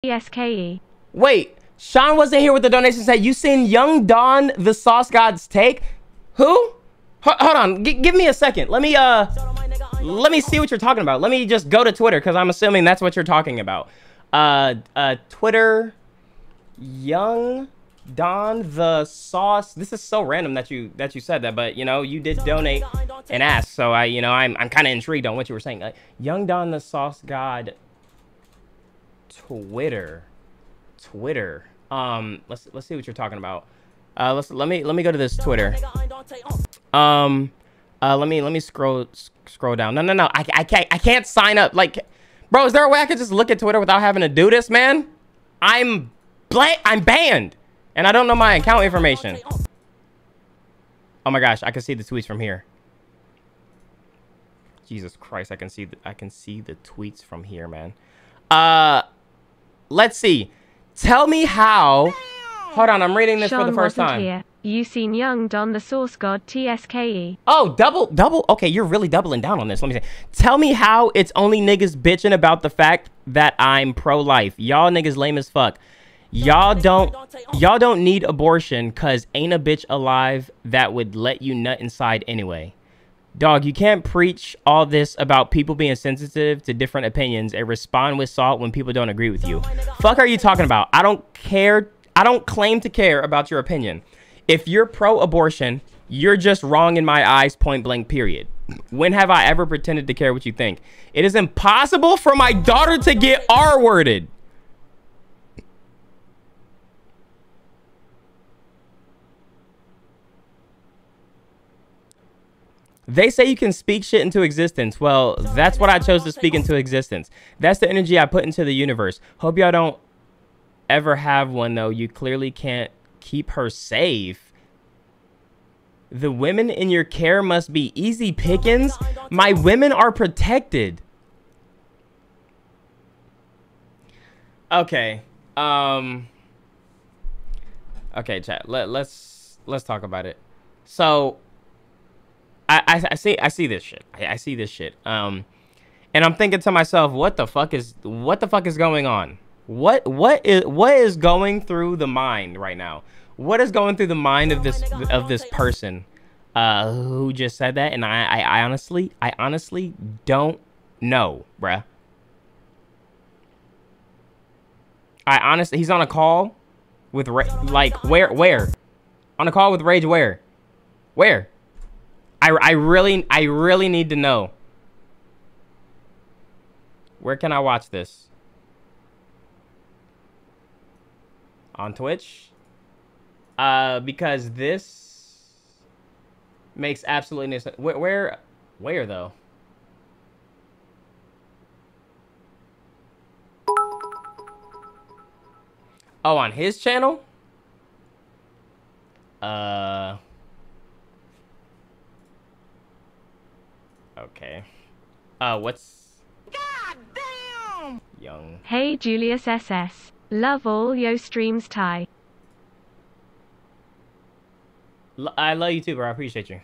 TSKE. Wait, Sean wasn't here with the donation. Said you seen Young Don the Sauce God's take? Who? Hold on, give me a second. Let me see what you're talking about. Let me just go to Twitter because I'm assuming that's what you're talking about. Twitter, Young Don the Sauce. This is so random that you said that, but you know you did donate and ask, so I'm kind of intrigued on what you were saying. Young Don the Sauce God. Twitter. Let's see what you're talking about. Let me go to this Twitter. Let me scroll down. No. I can't sign up. Like, bro, is there a way I could just look at Twitter without having to do this, man? I'm banned, and I don't know my account information. Oh my gosh, I can see the tweets from here. Jesus Christ, I can see the tweets from here, man. Let's see. Tell me how. Hold on, I'm reading this Sean for the first time. Here. You seen Young Don the Source God TSKE. Oh, double. Okay, you're really doubling down on this. Let me say. Tell me how it's only niggas bitching about the fact that I'm pro-life. Y'all niggas lame as fuck. Y'all don't need abortion cause ain't a bitch alive that would let you nut inside anyway. Dog, you can't preach all this about people being sensitive to different opinions and respond with salt when people don't agree with you. Fuck are you talking about? I don't care. I don't claim to care about your opinion. If you're pro-abortion, you're just wrong in my eyes, point blank, period. When have I ever pretended to care what you think? It is impossible for my daughter to get R-worded. They say you can speak shit into existence. Well, that's what I chose to speak into existence. That's the energy I put into the universe. Hope y'all don't ever have one, though. You clearly can't keep her safe. The women in your care must be easy pickings. My women are protected. Okay. Okay, chat. Let's talk about it. So I see this shit. I see this shit. And I'm thinking to myself, what the fuck is going on? What is going through the mind right now? What is going through the mind of this person who just said that? And I honestly don't know, bruh. He's on a call with where? On a call with Rage where? Where? I really need to know. Where can I watch this? On Twitch? Because this makes absolutely no sense. Where though? Oh, on his channel? Okay. What's... God damn! Young. Hey, Julius SS. Love all yo streams, Ty. I love you too, bro. I appreciate you.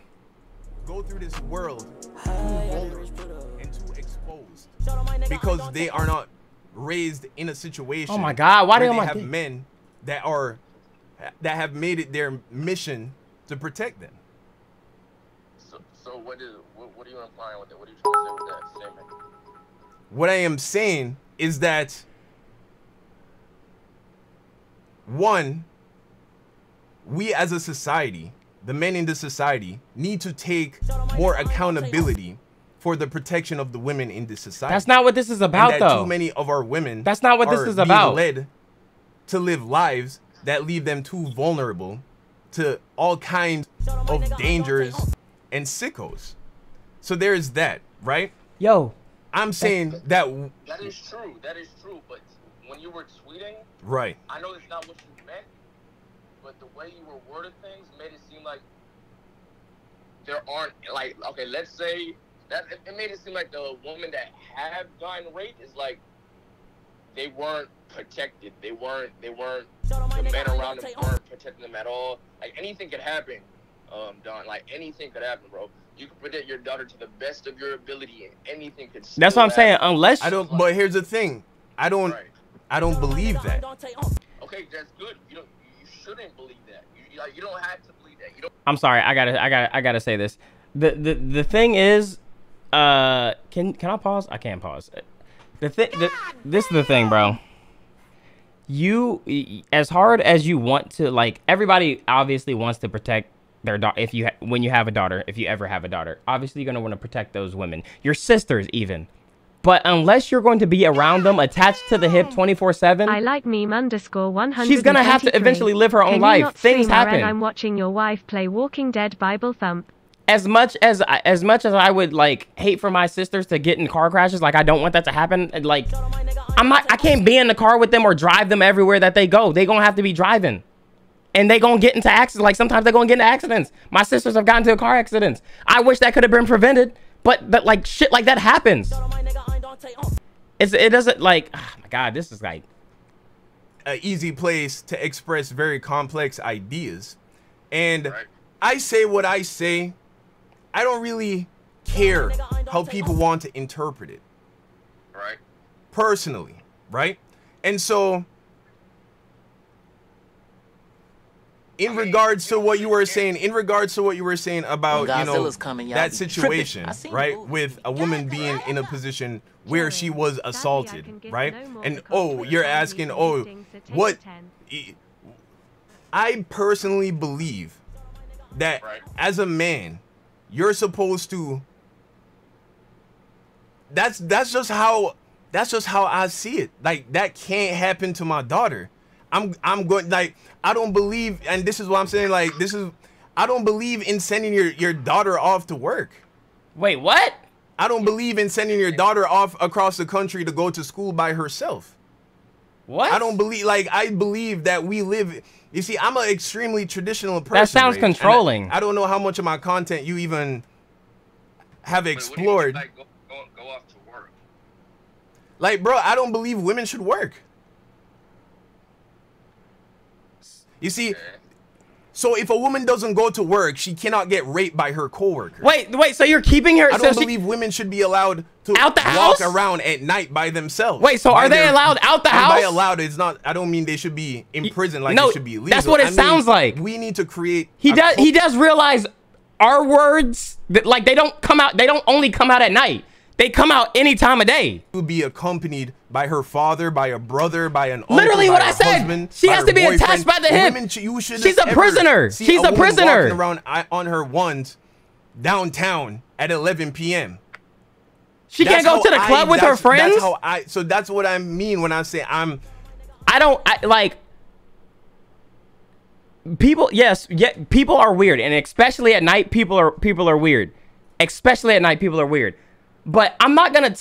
Go through this world too vulnerable and too exposed because they are not raised in a situation. Oh my God! Why do they have men that have made it their mission to protect them? So what are you implying with that? What are you trying to say with that statement? What I am saying is that, one, we as a society, the men in the society, need to take more accountability for the protection of the women in this society. That's not what this is about, though. Too many of our women. That's not what this is about. Led to live lives that leave them too vulnerable to all kinds of dangers and sickos. So there's that, right? Yo, I'm saying that is true. That is true. But when you were tweeting, right? I know that's not what you meant, but the way you were wording things made it seem like there aren't, like, okay, let's say that it made it seem like the women that have gotten raped is like they weren't protected. They weren't the men around them weren't protecting them at all. Like anything could happen, Don. Like anything could happen, bro. You can protect your daughter to the best of your ability, and anything could. That's what I'm saying. Unless I don't. But here's the thing. I don't. Right. I don't believe that. Okay, that's good. You shouldn't believe that. You don't have to believe that. You don't. I'm sorry. I gotta say this. The thing is, can I pause? I can't pause. This is the thing, bro. You, as hard as you want to, like, everybody obviously wants to protect their daughter. When you have a daughter, if you ever have a daughter, obviously you're gonna want to protect those women, your sisters even. But unless you're going to be around them, attached to the hip 24/7, I like meme_100. she's gonna have to eventually live her own life. Things happen. I'm watching your wife play Walking Dead Bible Thump. As much as I would like hate for my sisters to get in car crashes, like I don't want that to happen. Like I can't be in the car with them or drive them everywhere that they go. They gonna have to be driving, and they gonna get into accidents. Like sometimes they gonna get into accidents. My sisters have gotten into car accidents. I wish that could have been prevented, but like shit like that happens. It doesn't like. Oh my God, this is like an easy place to express very complex ideas, and I say what I say. I don't really care how people want to interpret it. Right. Personally, right? And so, in regards to what you were saying, about, you know, that situation, right? With a woman being in a position where she was assaulted, right? And, oh, you're asking, oh, what? I personally believe that as a man, you're supposed to, that's just how I see it. Like, that can't happen to my daughter. I'm going, like, I don't believe, and this is what I'm saying, like, I don't believe in sending your daughter off to work. Wait, what? I don't believe in sending your daughter off across the country to go to school by herself. What? I don't believe, like, I believe that we live, you see, I'm an extremely traditional person. That sounds controlling. I don't know how much of my content you even have explored. Like, go off to work. Like, bro, I don't believe women should work. You see, so if a woman doesn't go to work, she cannot get raped by her coworker. Wait, so you're keeping her? I don't believe women should be allowed to walk around at night by themselves. Wait, so are they allowed out the house? By allowed, it's not. I don't mean they should be in prison like no, it should be illegal. That's what it sounds like. We need to create. He does realize our words that, like, they don't only come out at night. They come out any time of day. To be accompanied by her father, by a brother, by an uncle, literally what by I a said. husband, She by has her to be boyfriend. attached by the hip. Women, she's a prisoner. She's a prisoner. Walking around on her ones downtown at 11 p.m. She can't go to the club with her friends. That's how so that's what I mean when I say like people. Yes, yeah, people are weird, and especially at night, people are weird. Especially at night, people are weird. But I'm not gonna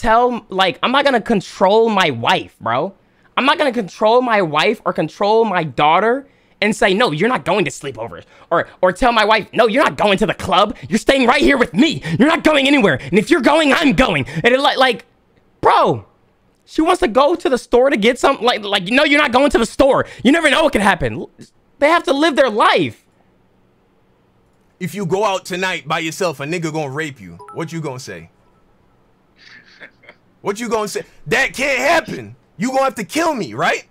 I'm not gonna control my wife, bro. I'm not gonna control my wife or control my daughter and say, no, you're not going to sleepovers. Or tell my wife, no, you're not going to the club. You're staying right here with me. You're not going anywhere. And if you're going, I'm going. And it like, bro, she wants to go to the store to get something. Like, no, you're not going to the store. You never know what can happen. They have to live their life. If you go out tonight by yourself, a nigga gonna rape you. What you gonna say? What you gonna say? That can't happen. You gonna have to kill me, right?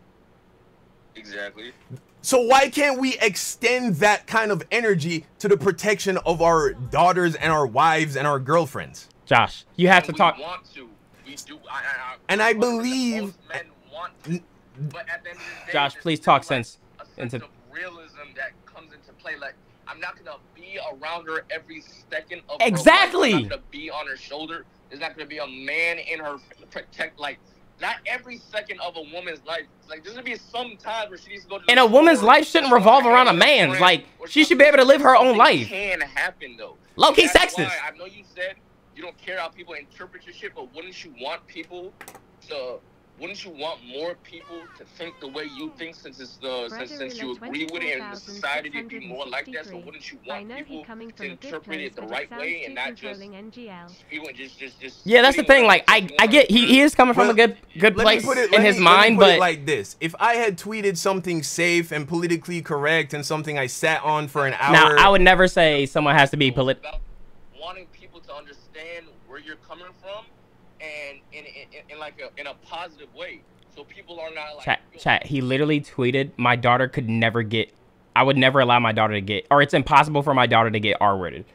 Exactly. So why can't we extend that kind of energy to the protection of our daughters and our wives and our girlfriends? Josh, you have to talk. We want to. We do. And I believe. Men want to, but at the end of the day, Josh, please talk sense into of realism that comes into play. Like, I'm not gonna be around her every second of exactly. her life. I'm not gonna be on her shoulder. There's not gonna be a man in her protect. Like, not every second of a woman's life. Like, there's gonna be some times where she needs to go to. And a woman's life shouldn't revolve around a man's. Like, she should be able to live her own life. Can happen though. Low-key sexist. I know you said you don't care how people interpret your shit, but wouldn't you want people to? Wouldn't you want more people to think the way you think, since it's since you agree with it, and the society to be more like that? So wouldn't you want people to interpret it the right way and not just people just? Yeah, that's the thing. Like, I get he is coming from a good place in his mind, but like this: if I had tweeted something safe and politically correct and something I sat on for an hour, now I would never say someone has to be political. Wanting people to understand where you're coming from. And in a positive way. So people are not like... Chat, he literally tweeted, my daughter could never get... I would never allow my daughter to get... Or it's impossible for my daughter to get R-worded.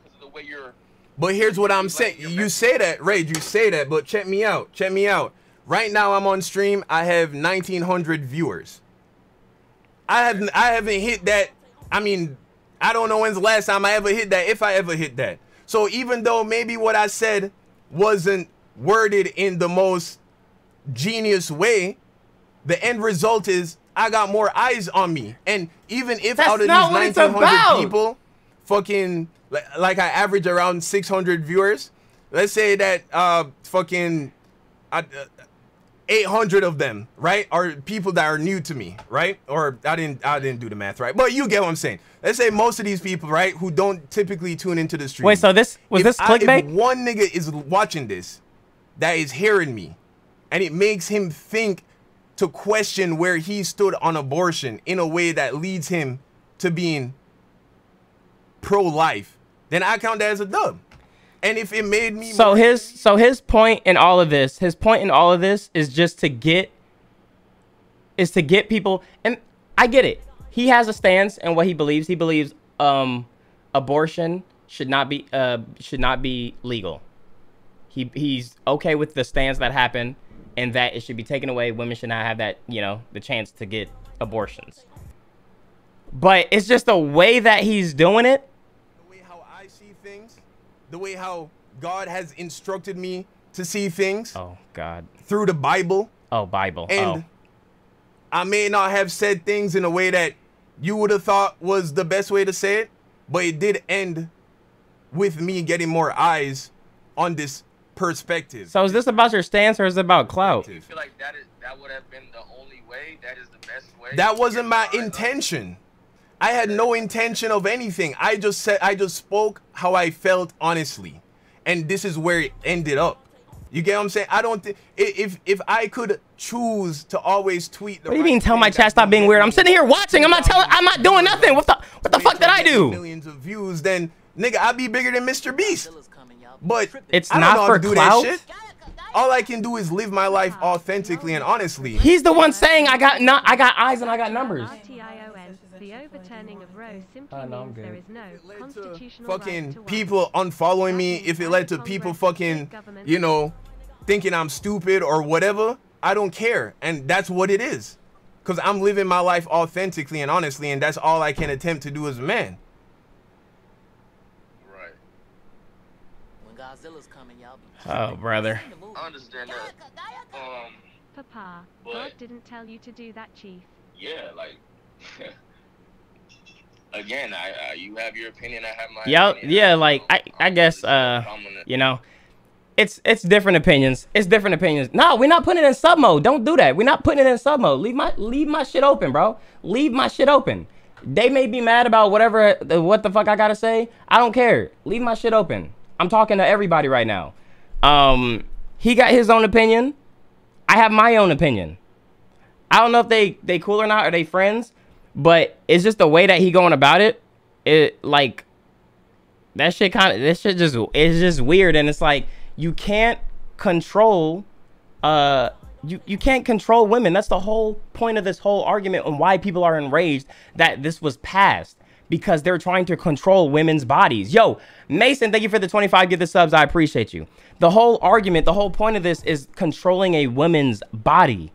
Because of the way you're... But here's what I'm saying. You say that, Rage, you say that, but check me out. Check me out. Right now I'm on stream. I have 1,900 viewers. I haven't hit that. I mean, I don't know when's the last time I ever hit that, if I ever hit that. So even though maybe what I said wasn't worded in the most genius way, the end result is I got more eyes on me. And even if out of these 1,900 people, fucking, like I average around 600 viewers, let's say that fucking 800 of them, right, are people that are new to me, right? Or I didn't do the math right, but you get what I'm saying. Let's say most of these people, right, who don't typically tune into the stream. Wait, so this was this clickbait? If one nigga is watching this, that is hearing me, and it makes him think to question where he stood on abortion in a way that leads him to being pro-life, then I count that as a dub. And if it made me his point in all of this, is just to get people, and I get it. He has a stance and what he believes. He believes abortion should not be legal. He's okay with the stance that happened and that it should be taken away. Women should not have that, you know, the chance to get abortions. But it's just the way that he's doing it. The way how I see things. The way how God has instructed me to see things. Oh, God. Through the Bible. Oh, Bible. And I may not have said things in a way that you would have thought was the best way to say it, but it did end with me getting more eyes on this perspective. So is this about your stance or is it about clout? I feel like that would have been the only way. That is the best way. That wasn't my intention. I had no intention of anything. I just spoke how I felt honestly. And this is where it ended up. You get what I'm saying? I don't think if I could choose to always tweet the What do you mean tell my chat stop being weird? I'm sitting here watching. I'm not doing nothing. What the fuck did I do? Millions of views, then nigga, I'd be bigger than Mr. Beast. But it's not for clout. All I can do is live my life authentically and honestly. He's the one saying I got eyes and I got numbers. The overturning of Roe simply means there is no constitutional fucking people unfollowing me, if it led to people fucking, you know, thinking I'm stupid or whatever, I don't care. And that's what it is. Because I'm living my life authentically and honestly, and that's all I can attempt to do as a man. Right. When Godzilla's coming, y'all be... Oh, brother. I understand that. Papa, God didn't tell you to do that, Chief. Yeah, like... Again, you have your opinion, I have my opinion. Yeah, like I guess you know, it's different opinions. It's different opinions. No, we're not putting it in sub mode. Don't do that. We're not putting it in sub mode. Leave my shit open, bro. Leave my shit open. They may be mad about what the fuck I gotta say. I don't care. Leave my shit open. I'm talking to everybody right now. He got his own opinion. I have my own opinion. I don't know if they cool or not, or they friends. But it's just the way that he going about it. It like that shit it's just weird. And it's like you can't control you can't control women. That's the whole point of this whole argument and why people are enraged that this was passed, because they're trying to control women's bodies. Yo, Mason, thank you for the 25 give the subs. I appreciate you. The whole argument, the whole point of this is controlling a woman's body.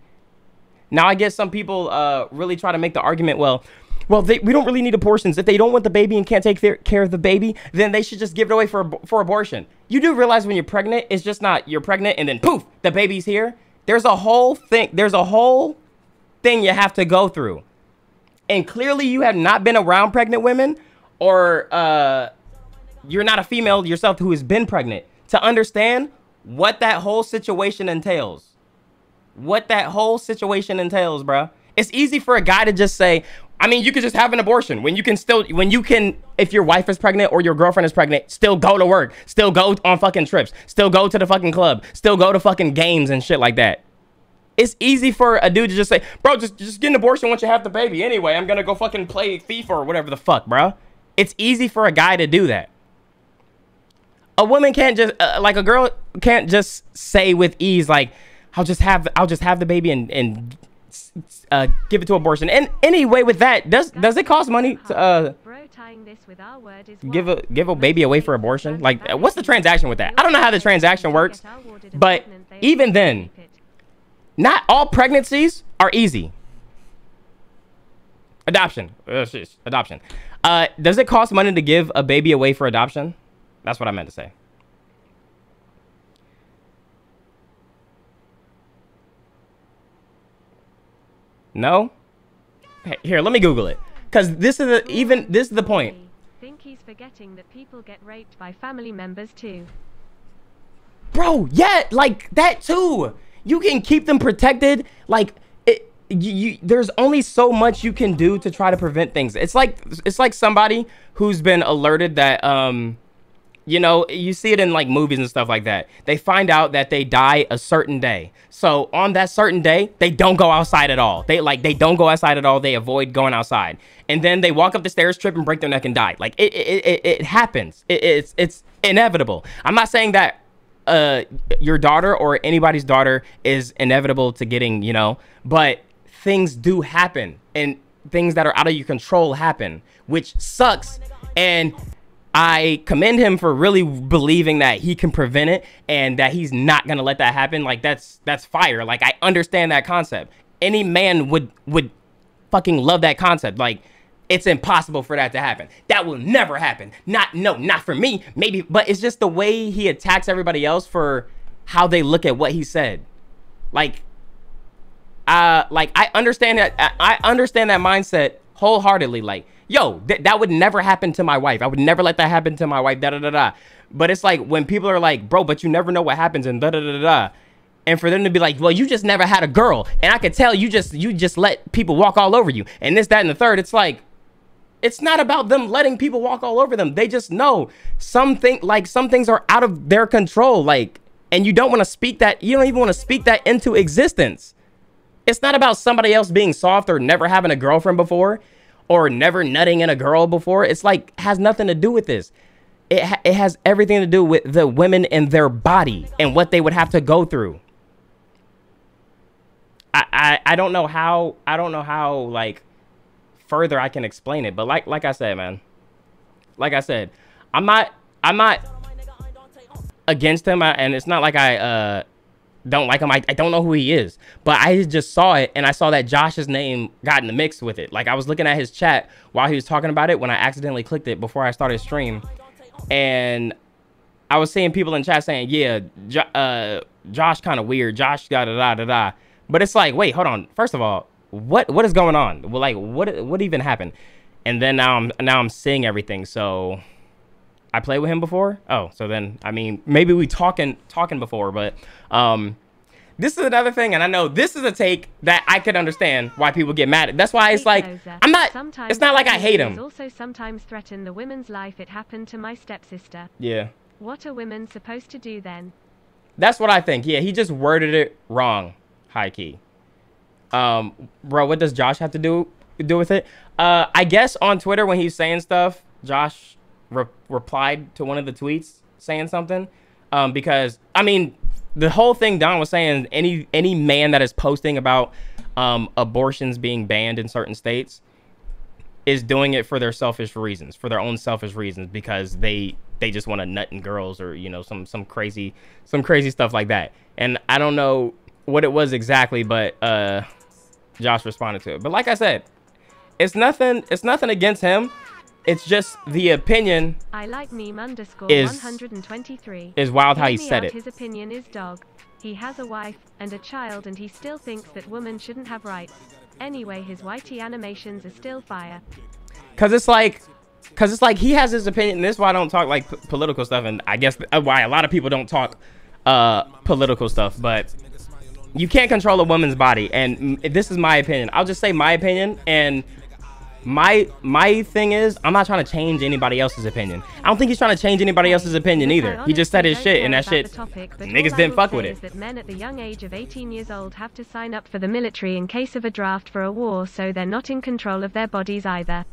Now, I guess some people really try to make the argument, well, we don't really need abortions. If they don't want the baby and can't take care of the baby, then they should just give it away for abortion. You do realize when you're pregnant, it's just not you're pregnant and then poof, the baby's here. There's a whole thing. There's a whole thing you have to go through. And clearly you have not been around pregnant women, or you're not a female yourself who has been pregnant to understand what that whole situation entails. What that whole situation entails, bro. It's easy for a guy to just say, I mean, you could just have an abortion when you can, if your wife is pregnant or your girlfriend is pregnant, still go to work, still go on fucking trips, still go to the fucking club, still go to fucking games and shit like that. It's easy for a dude to just say, bro, just get an abortion once you have the baby. Anyway, I'm gonna go fucking play FIFA or whatever the fuck, bro. It's easy for a guy to do that. A woman can't just, like a girl can't just say with ease, like, I'll just have the baby and give it to abortion. And anyway, with that, does it cost money to give a baby away for abortion? Like, what's the transaction with that? I don't know how the transaction works, but even then, not all pregnancies are easy. Adoption. Adoption. Does it cost money to give a baby away for adoption? That's what I meant to say. No? Hey, here, let me Google it. Because this is the point. Think he's forgetting that people get raped by family members too. Bro, yeah, like that too. You can keep them protected. Like there's only so much you can do to try to prevent things. It's like somebody who's been alerted that you know, you see it in like movies and stuff like that. They find out that they die a certain day. So on that certain day, they don't go outside at all. They don't go outside at all. They avoid going outside. And then they walk up the stairs, trip, and break their neck and die. Like it happens. It's inevitable. I'm not saying that your daughter or anybody's daughter is inevitable to getting, you know, but things do happen, and things that are out of your control happen, which sucks. And I commend him for really believing that he can prevent it and that he's not going to let that happen. Like, that's fire. Like, I understand that concept. Any man would fucking love that concept. Like, it's impossible for that to happen. That will never happen. Not for me, maybe, but it's just the way he attacks everybody else for how they look at what he said. Like I understand that. I understand that mindset wholeheartedly. Like, yo, that would never happen to my wife. I would never let that happen to my wife. Da da da da. But it's like when people are like, bro, but you never know what happens and da da da da. And for them to be like, well, you just never had a girl, and I could tell you just let people walk all over you, and this, that, and the third. It's like, it's not about them letting people walk all over them. They just know some things are out of their control. Like, and you don't want to speak that. You don't even want to speak that into existence. It's not about somebody else being soft or never having a girlfriend before or never nutting in a girl before. It's like, has nothing to do with this. It has everything to do with the women and their body and what they would have to go through. I don't know how like further I can explain it, but like I said, man, like I said, I'm not against him, and it's not like I don't like him. I don't know who he is, but I just saw it, and I saw that Josh's name got in the mix with it. Like, I was looking at his chat while he was talking about it when I accidentally clicked it before I started stream, and I was seeing people in chat saying, yeah, Josh kind of weird, Josh da da da da da. But it's like, wait, hold on. First of all, what is going on? Well, like, what even happened? And then now I'm seeing everything. So I played with him before. Oh, so then, I mean, maybe we talking before, but this is another thing, and I know this is a take that I could understand why people get mad at. That's why it's like, it's not like I hate him. Also sometimes threaten the women's life. It happened to my stepsister. Yeah. What are women supposed to do then? That's what I think. Yeah, he just worded it wrong. High key. Bro, what does Josh have to do with it? I guess on Twitter when he's saying stuff, Josh replied to one of the tweets saying something. Because I mean, the whole thing Don was saying, any man that is posting about abortions being banned in certain states is doing it for their selfish reasons, for their own selfish reasons, because they just want to nut in girls, or, you know, some crazy stuff like that. And I don't know what it was exactly, but Josh responded to it. But like I said, it's nothing against him. It's just the opinion. I like meme _ 123 is wild how he said it. His opinion is dog. He has a wife and a child, and he still thinks that women shouldn't have rights. Anyway, his YT animations are still fire. Cause it's like he has his opinion, and this is why I don't talk like political stuff, and I guess why a lot of people don't talk political stuff. But you can't control a woman's body, and this is my opinion. I'll just say my opinion, and my thing is, I'm not trying to change anybody else's opinion. I don't think he's trying to change anybody else's opinion either. He just said his shit, and that shit, niggas didn't fuck with it. That men at the young age of 18 years old have to sign up for the military in case of a draft for a war, so they're not in control of their bodies either.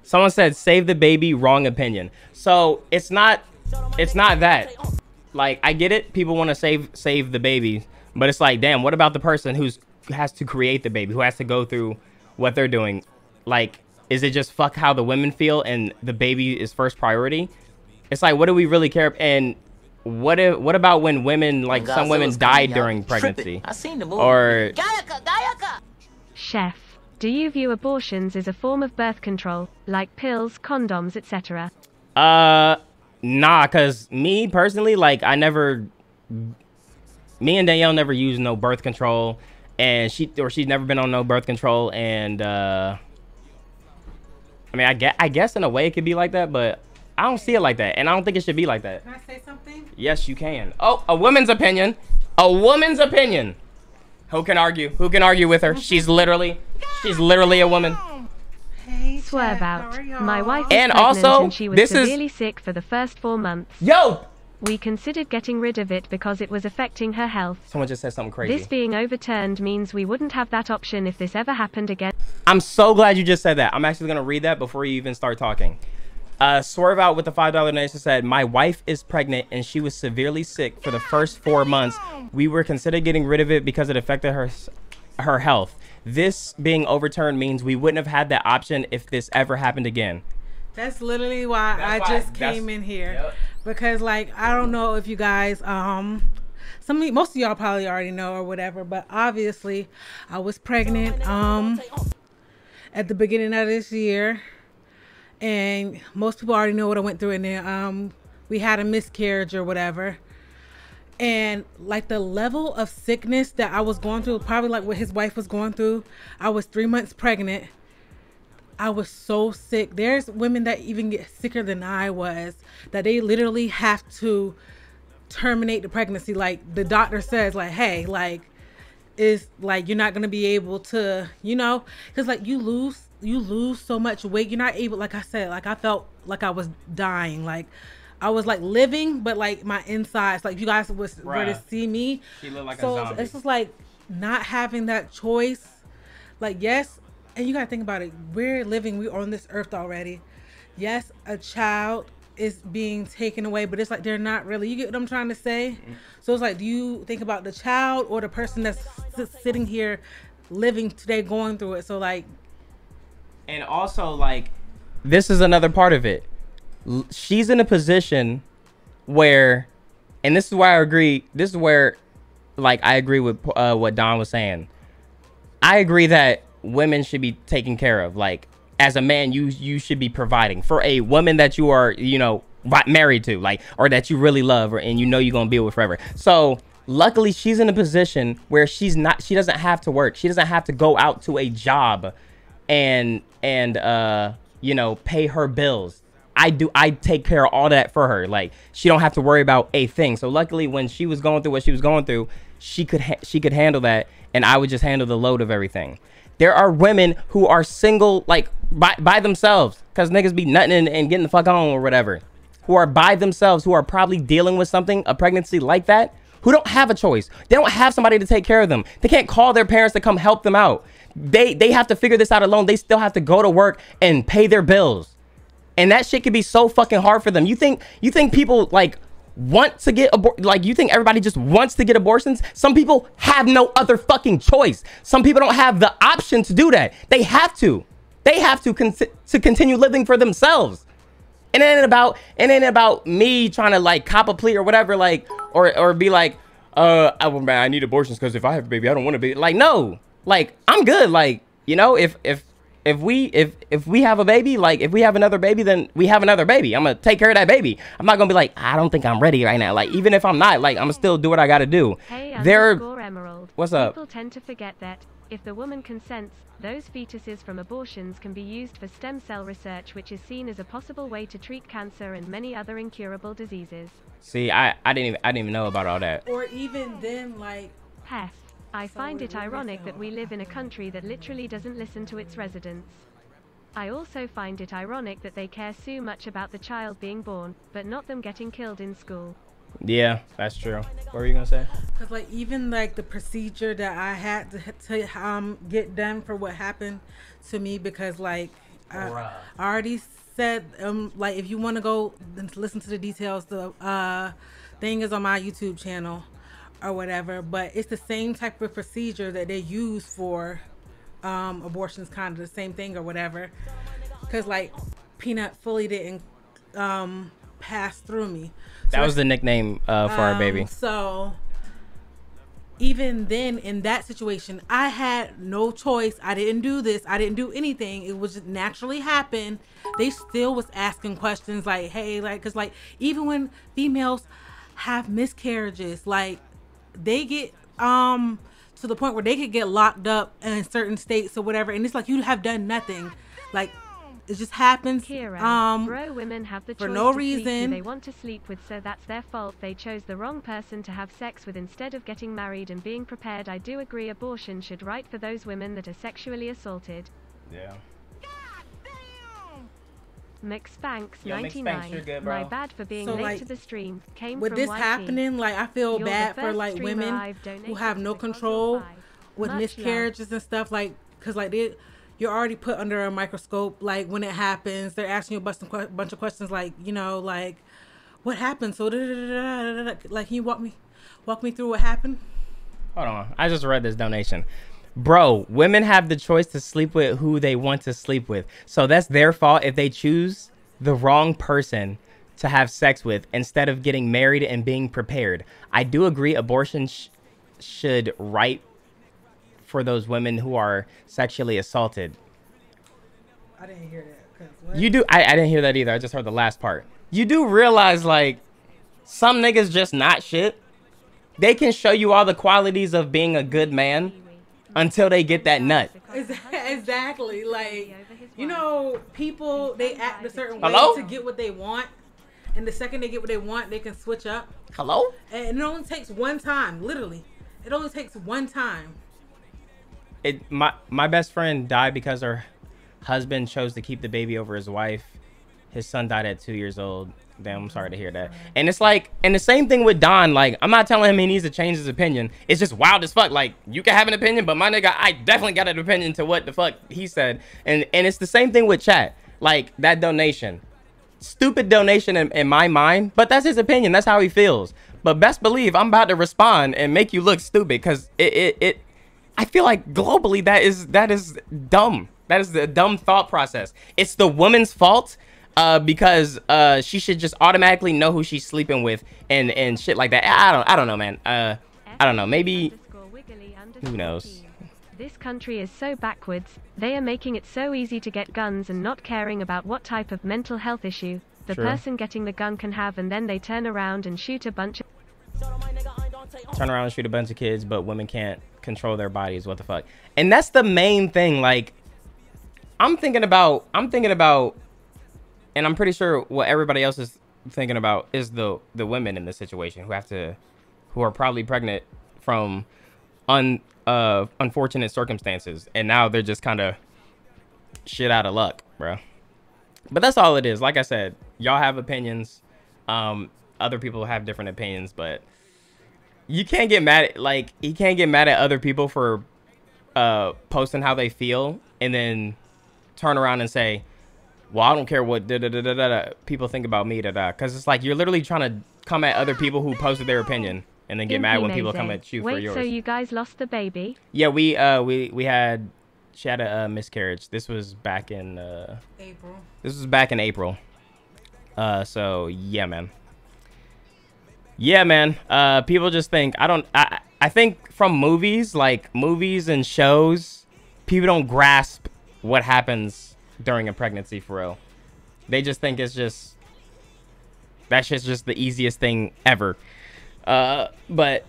Someone said, save the baby, wrong opinion. So it's not that. like, I get it. People want to save the baby, but it's like, damn, what about the person who has to create the baby, who has to go through what they're doing? Like, is it just fuck how the women feel and the baby is first priority? It's like, what do we really care? And what about when women, like some women died during pregnancy? I seen the movie. Or Chef, do you view abortions as a form of birth control, like pills, condoms, etc.? Nah, cause me personally, like me and Danielle never used no birth control, and she's never been on no birth control, and I mean, I guess in a way it could be like that, but I don't see it like that, and I don't think it should be like that. Can I say something? Yes, you can. Oh, a woman's opinion. A woman's opinion. Who can argue? Who can argue with her? She's literally a woman. Hey, Swerve out. My wife is And pregnant also, and she was this severely sick for the first 4 months. Yo! We considered getting rid of it because it was affecting her health. Someone just said something crazy. This being overturned means we wouldn't have that option if this ever happened again. I'm so glad you just said that. I'm actually going to read that before you even start talking. Swerve out with the $5 donation said, my wife is pregnant and she was severely sick for the first 4 months. We were considering getting rid of it because it affected her health. This being overturned means we wouldn't have had that option if this ever happened again. That's literally why I just came in here. Yep. Because, like, I don't know if you guys, most of y'all probably already know or whatever, but obviously I was pregnant at the beginning of this year, and most people already know what I went through, and then we had a miscarriage or whatever. And like the level of sickness that I was going through, probably like what his wife was going through. I was 3 months pregnant. I was so sick. There's women that even get sicker than I was, that they literally have to terminate the pregnancy. Like the doctor says, like, hey, like, it's like you're not gonna be able to, you know, because like you lose so much weight. You're not able, like I said, like I felt like I was dying. Like I was like living, but like my insides, like you guys were to see me. She looked like a so zombie. it's just like not having that choice. Like, yes, and you gotta think about it. We're on this earth already. Yes, a child is being taken away, but it's like they're not really. You get what I'm trying to say? Mm-hmm. So it's like, do you think about the child or the person that's sitting here living today, going through it? So like, and also like, this is another part of it. She's in a position where, and this is why I agree. This is where, like, I agree with what Don was saying. I agree that women should be taken care of. Like, as a man, you should be providing for a woman that you are, you know, married to, like, or that you really love, and you know you're gonna be with forever. So luckily, she's in a position where she doesn't have to work. She doesn't have to go out to a job and you know, pay her bills. I take care of all that for her. Like, she don't have to worry about a thing. So luckily, when she was going through what she was going through, she could handle that, and I would just handle the load of everything. There are women who are single, like by themselves, because niggas be nutting and getting the fuck on or whatever, who are by themselves, who are probably dealing with something, a pregnancy like that, who don't have a choice. They don't have somebody to take care of them. They can't call their parents to come help them out. They have to figure this out alone. They still have to go to work and pay their bills. And that shit can be so fucking hard for them. You think people like want to get like, you think everybody just wants to get abortions? Some people have no other fucking choice. Some people don't have the option to do that. They have to continue living for themselves. And it ain't about me trying to like cop a plea or whatever, like, or be like, I need abortions because if I have a baby, I don't want to be like, no, like, I'm good. Like, you know, if we have a baby, like if we have another baby, then we have another baby. I'm gonna take care of that baby. I'm not gonna be like, I don't think I'm ready right now. Like, even if I'm not, like, I'm gonna still do what I gotta do. Hey, Emerald. What's up? People tend to forget that if the woman consents, those fetuses from abortions can be used for stem cell research, which is seen as a possible way to treat cancer and many other incurable diseases. See, I didn't even know about all that. or even then, like, Hef. I find it ironic that we live in a country that literally doesn't listen to its residents. I also find it ironic that they care so much about the child being born, but not them getting killed in school. Yeah, that's true. What were you gonna say? because like even like the procedure that I had to get done for what happened to me, because like I already said, like if you want to go and listen to the details, the thing is on my YouTube channel or whatever, but it's the same type of procedure that they use for abortions, kind of the same thing or whatever. Because like Peanut fully didn't pass through me. So that was the nickname for our baby. So even then, in that situation, I had no choice. I didn't do this. I didn't do anything. It was just naturally happen. They still was asking questions like, hey, like, because like even when females have miscarriages, like they get to the point where they could get locked up in certain states or whatever, and it's like you have done nothing. Like it just happens. Bro, women have the choice for no to reason. Sleep who they want to sleep with, so that's their fault. They chose the wrong person to have sex with instead of getting married and being prepared. I do agree abortion should right for those women that are sexually assaulted. Yeah. McSpanks Yo, 99. you're good, My bad for being So, late like, to the stream. Came with from this YT. happening, like I feel You're bad the for first like streamer women I've who donated have to no because control you're five. with Much miscarriages and stuff, like because like you're already put under a microscope. Like when it happens, they're asking you a bunch of questions, like, you know, like what happened. So like, can you walk me through what happened? Hold on, I just read this donation. Bro, women have the choice to sleep with who they want to sleep with, so that's their fault if they choose the wrong person to have sex with instead of getting married and being prepared. I do agree abortion should right for those women who are sexually assaulted. I didn't hear that. What? You do. I didn't hear that either. I just heard the last part. You do realize like some niggas just not shit. They can show you all the qualities of being a good man until they get that nut. Exactly. Like, you know, people, they act a certain way Hello? to get what they want. And the second they get what they want, they can switch up. Hello? And it only takes one time, literally. It only takes one time. My best friend died because her husband chose to keep the baby over his wife. His son died at 2 years old. Damn, I'm sorry to hear that. And it's like, and the same thing with Don. Like, I'm not telling him he needs to change his opinion. It's just wild as fuck. Like, you can have an opinion, but my nigga, I definitely got an opinion to what the fuck he said. And it's the same thing with chat. Like, that donation. Stupid donation in my mind, but that's his opinion. That's how he feels. But best believe I'm about to respond and make you look stupid, because I feel like globally that is dumb. That is the dumb thought process. It's the woman's fault. Because she should just automatically know who she's sleeping with and shit like that. I don't know, man. I don't know. Maybe, who knows? This country is so backwards. They are making it so easy to get guns and not caring about what type of mental health issue the True. person getting the gun can have, and then they turn around and shoot a bunch of kids, but women can't control their bodies. What the fuck? And that's the main thing. Like, I'm thinking about, and I'm pretty sure what everybody else is thinking about is the women in this situation who are probably pregnant from unfortunate circumstances, and now they're just kind of shit out of luck, bro. But that's all it is. Like I said, y'all have opinions. Other people have different opinions, but you can't get mad at other people for posting how they feel and then turn around and say, well, I don't care what people think about me, because it's like you're literally trying to come at other people who posted their opinion and then get mad when people come at you for yours. Wait, so you guys lost the baby? Yeah, she had a miscarriage. This was back in April. This was back in April. So yeah, man. Yeah, man. People just think I think from movies and shows, people don't grasp what happens during a pregnancy for real. They just think that shit's just the easiest thing ever. But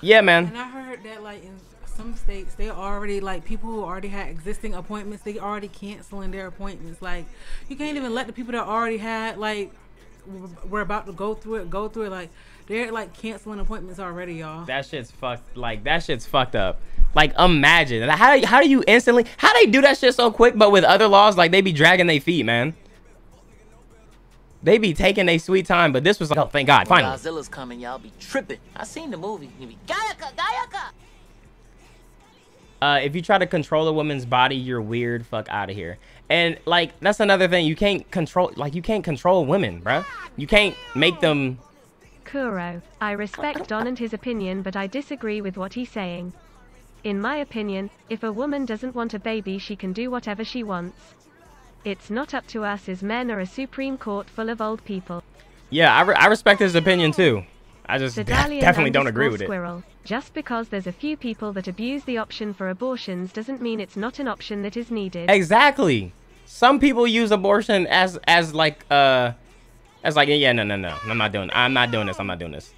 yeah, man. And I heard that like in some states, they already, like, people who already had existing appointments, they already canceling their appointments. Like, you can't even let the people that already had, like, we're about to go through it. Like, they're like canceling appointments already, y'all. That shit's fucked. Like, that shit's fucked up. Like, imagine how do you instantly, how they do that shit so quick, but with other laws, like, they be dragging their feet, man. They be taking their sweet time, but this was like, oh, thank God, finally. Godzilla's coming, y'all be tripping. I seen the movie. He be Gayaka. If you try to control a woman's body, you're weird. Fuck out of here. And like, that's another thing. You can't control women, bruh. You can't make them Kuro, I respect Don and his opinion, but I disagree with what he's saying. In my opinion, if a woman doesn't want a baby, she can do whatever she wants. It's not up to us as men or a Supreme Court full of old people. Yeah, I respect his opinion too. I just definitely don't agree with Squirrel. it. Just because there's a few people that abuse the option for abortions doesn't mean it's not an option that is needed. Exactly. Some people use abortion as like yeah, no, I'm not doing this.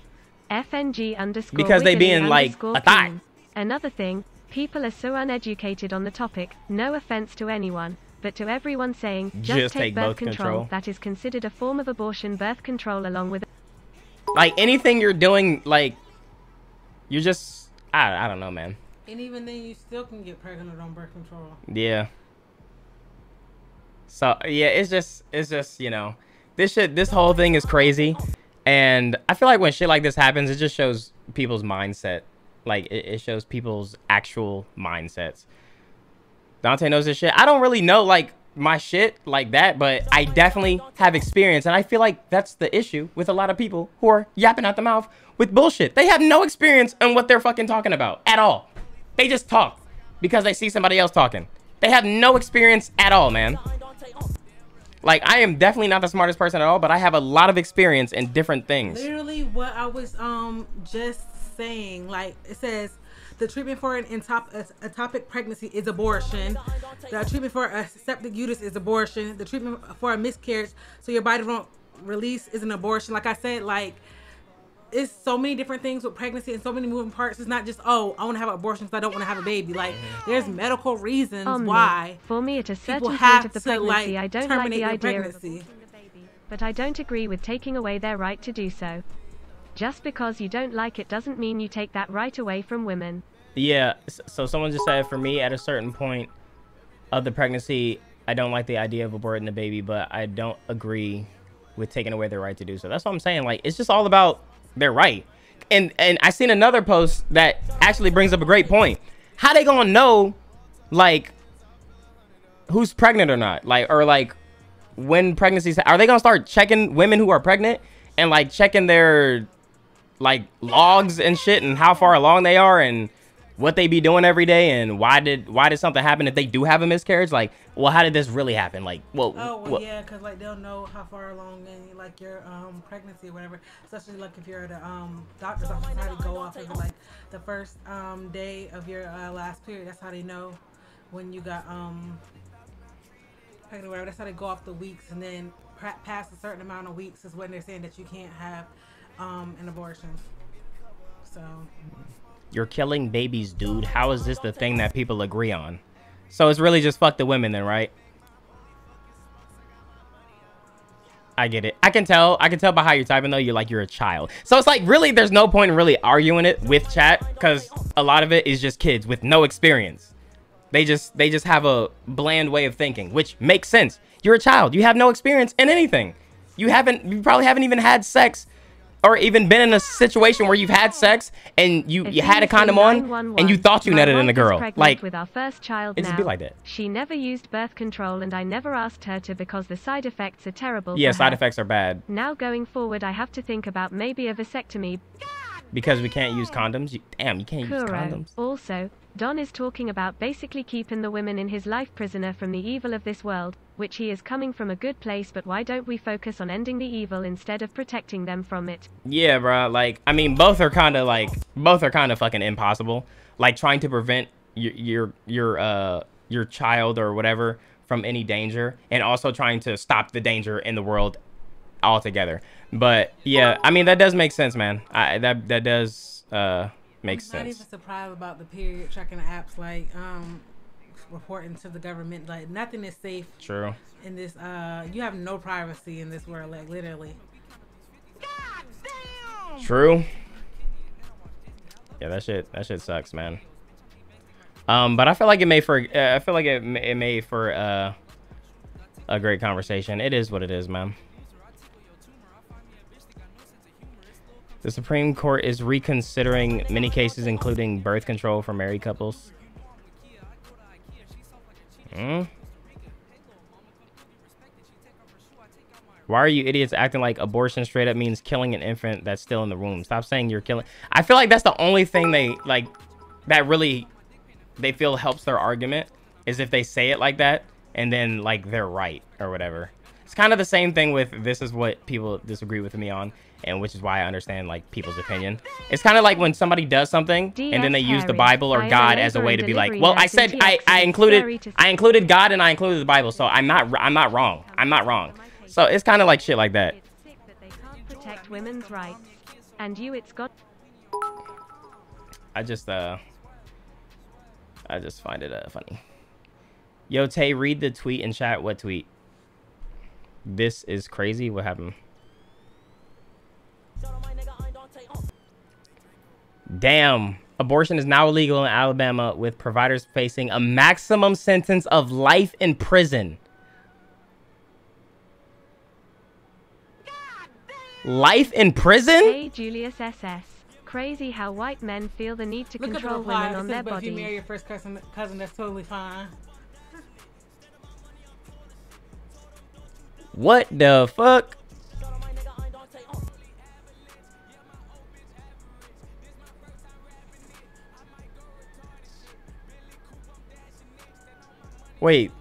FNG_. Because they being like a thought. Another thing, people are so uneducated on the topic, no offense to anyone, but to everyone saying, just take birth control, that is considered a form of abortion. Birth control along with... Like, anything you're doing, like, you're just... I don't know, man. And even then, you still can get pregnant on birth control. Yeah. So, yeah, it's just, you know, this whole thing is crazy. And I feel like when shit like this happens, it just shows people's mindset. Like, it shows people's actual mindsets. Dante knows this shit. I don't really know, like, my shit like that, but I definitely have experience. And I feel like that's the issue with a lot of people who are yapping out the mouth with bullshit. They have no experience in what they're fucking talking about at all. They just talk because they see somebody else talking. They have no experience at all, man. Like, I am definitely not the smartest person at all, but I have a lot of experience in different things. Literally what I was just saying, like, it says the treatment for an ectopic pregnancy is abortion. The treatment for a septic uterus is abortion. The treatment for a miscarriage, so your body won't release, is an abortion. Like I said, like, it's so many different things with pregnancy and so many moving parts. It's not just, oh, I want to have an abortion because I don't want to have a baby. Like, there's medical reasons why. For me, at a certain point of the pregnancy, I don't like the idea of aborting the baby, but I don't agree with taking away their right to do so. Just because you don't like it doesn't mean you take that right away from women. Yeah, so someone just said, for me, at a certain point of the pregnancy, I don't like the idea of aborting the baby, but I don't agree with taking away their right to do so. That's what I'm saying. Like, it's just all about their right. And I seen another post that actually brings up a great point. How they gonna know, like, who's pregnant or not? Like, or like, when pregnancies, are they gonna start checking women who are pregnant and like checking their like logs and shit and how far along they are and what they be doing every day and why did something happen if they do have a miscarriage? Like, well, how did this really happen? Like, well, yeah, because like they'll know how far along in like your pregnancy or whatever. Especially like if you're at a doctor's office, how to go off of like the first day of your last period. That's how they know when you got pregnant or whatever. That's how they go off the weeks, and then past a certain amount of weeks is when they're saying that you can't have an abortion. So you're killing babies, dude. How is this the thing that people agree on? So it's really just fuck the women then, right? I get it. I can tell by how you're typing though, you're a child. So it's like, really, there's no point in really arguing it with chat because a lot of it is just kids with no experience. They just have a bland way of thinking, which makes sense. You're a child. You have no experience in anything. You probably haven't even had sex or even been in a situation where you've had sex and you had a condom on and you thought you nutted in a girl. Like, with our first child it just be like that. She never used birth control and I never asked her to because the side effects are terrible. Yeah, side effects are bad. Now going forward, I have to think about maybe a vasectomy. Because we can't use condoms? Damn, you can't use condoms. Also, Don is talking about basically keeping the women in his life prisoner from the evil of this world, which he is coming from a good place, but why don't we focus on ending the evil instead of protecting them from it? Yeah, bro. Like, I mean, both are kind of fucking impossible. Like, trying to prevent your child or whatever from any danger, and also trying to stop the danger in the world altogether. But yeah, I mean, that does make sense, man. That does make sense. I'm not even surprised about the period tracking apps, like reporting to the government. Like, nothing is safe. True. In this, you have no privacy in this world, like, literally. God damn. True. Yeah, that shit sucks, man. But I feel like it made for a great conversation. It is what it is, man. The Supreme Court is reconsidering many cases, including birth control for married couples. Why are you idiots acting like abortion straight up means killing an infant that's still in the womb? Stop saying you're killing. I feel like that's the only thing they like that really they feel helps their argument is if they say it like that and then like they're right or whatever. It's kind of the same thing with this is what people disagree with me on, and which is why I understand like people's opinion. It's kind of like when somebody does something and then they use the Bible or God as a way to be like, well, I said I included God and I included the Bible, so I'm not wrong. I'm not wrong. So it's kind of like shit like that. It's sick that they can't protect women's rights. And you, it's got. I just find it funny. Yo, Tay, read the tweet in chat. What tweet? This is crazy. What happened? Damn. Abortion is now illegal in Alabama, with providers facing a maximum sentence of life in prison. Life in prison? Hey, Julius SS. Crazy how white men feel the need to control women on their bodies. If you marry your first cousin, that's totally fine. What the fuck? Wait.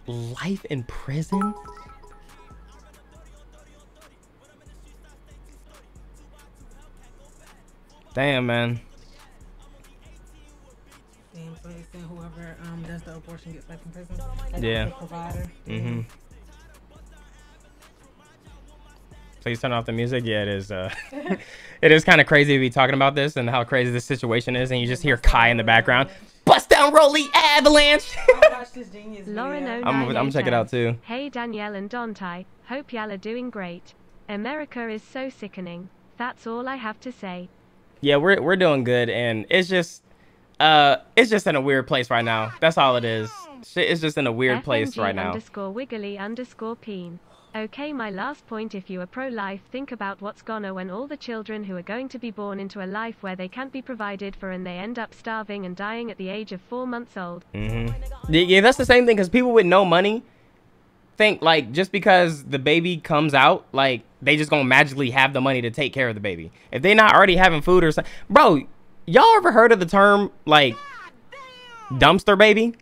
Life in prison? Damn, man. Damn, so you're saying whoever does the abortion gets life in prison? Yeah. Provider. Mm-hmm. Please turn off the music. Yeah, it is. It is kind of crazy to be talking about this and how crazy this situation is, and you just hear Kai in the background. Bust down, Rolly, avalanche. Lauren I'm gonna check it out too. Hey, Danielle and Dontai. Hope y'all are doing great. America is so sickening. That's all I have to say. Yeah, we're doing good, and it's just in a weird place right now. That's all it is. Shit is just in a weird place right now. _wiggly_peen. Okay, my last point, if you are pro-life, think about what's gonna when all the children who are going to be born into a life where they can't be provided for and they end up starving and dying at the age of 4 months old. Yeah, that's the same thing, because people with no money think like just because the baby comes out, like they just gonna magically have the money to take care of the baby. If they not already having food or something. Bro, y'all ever heard of the term like dumpster baby?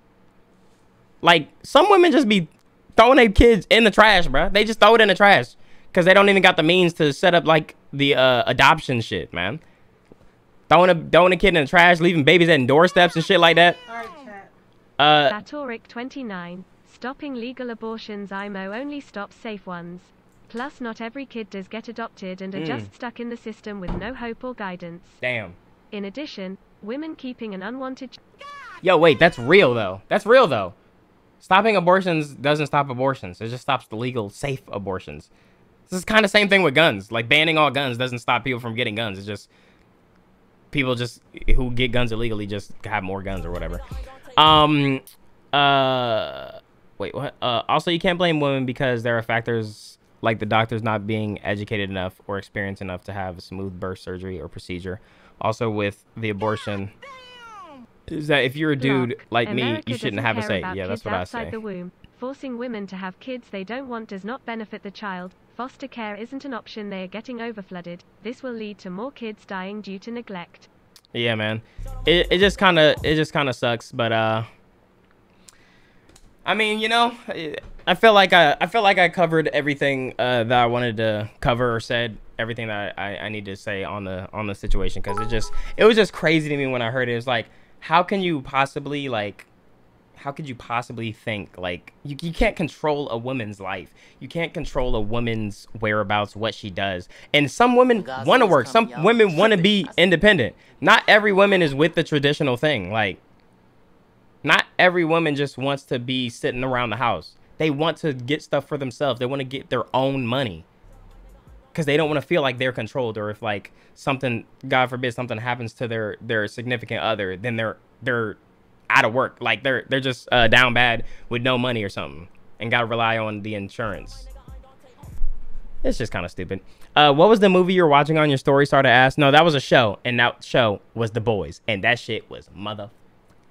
Like some women just be throwing their kids in the trash, bro. They just throw it in the trash because they don't even got the means to set up like the adoption shit, man. Throwing a kid in the trash, leaving babies at doorsteps and shit like that. Satoric 29. Stopping legal abortions. IMO only stops safe ones. Plus, not every kid does get adopted and are just stuck in the system with no hope or guidance. Damn. In addition, women keeping an unwanted. Yo, wait, that's real though. That's real though. Stopping abortions doesn't stop abortions. It just stops the legal, safe abortions. This is kind of same thing with guns. Like banning all guns doesn't stop people from getting guns. It's just people just who get guns illegally just have more guns or whatever. Wait, what? Also, you can't blame women because there are factors like the doctors not being educated enough or experienced enough to have a smooth birth surgery or procedure. Also, with the abortion, is that if you're a dude like me, you shouldn't have a say. Yeah, that's what I say. The womb. Forcing women to have kids they don't want does not benefit the child. Foster care isn't an option. They are getting overflooded. This will lead to more kids dying due to neglect. Yeah, man. It just kind of sucks, but I mean, you know, I feel like I covered everything that I wanted to cover or said everything that I need to say on the situation, because it was just crazy to me when I heard it. It was like, how could you possibly think like you can't control a woman's life. You can't control a woman's whereabouts, what she does. And some women want to work. Some women want to be independent. Not every woman is with the traditional thing. Like, not every woman just wants to be sitting around the house. They want to get stuff for themselves. They want to get their own money because they don't want to feel like they're controlled, or if like something, God forbid, something happens to their significant other, then they're out of work. Like they're just down bad with no money or something and got to rely on the insurance. It's just kind of stupid. What was the movie you were watching on your story? Started to ask. No, that was a show, and that show was The Boys, and that shit was mother.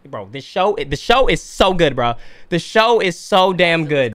Bro, the show is so good, bro. The show is so damn good.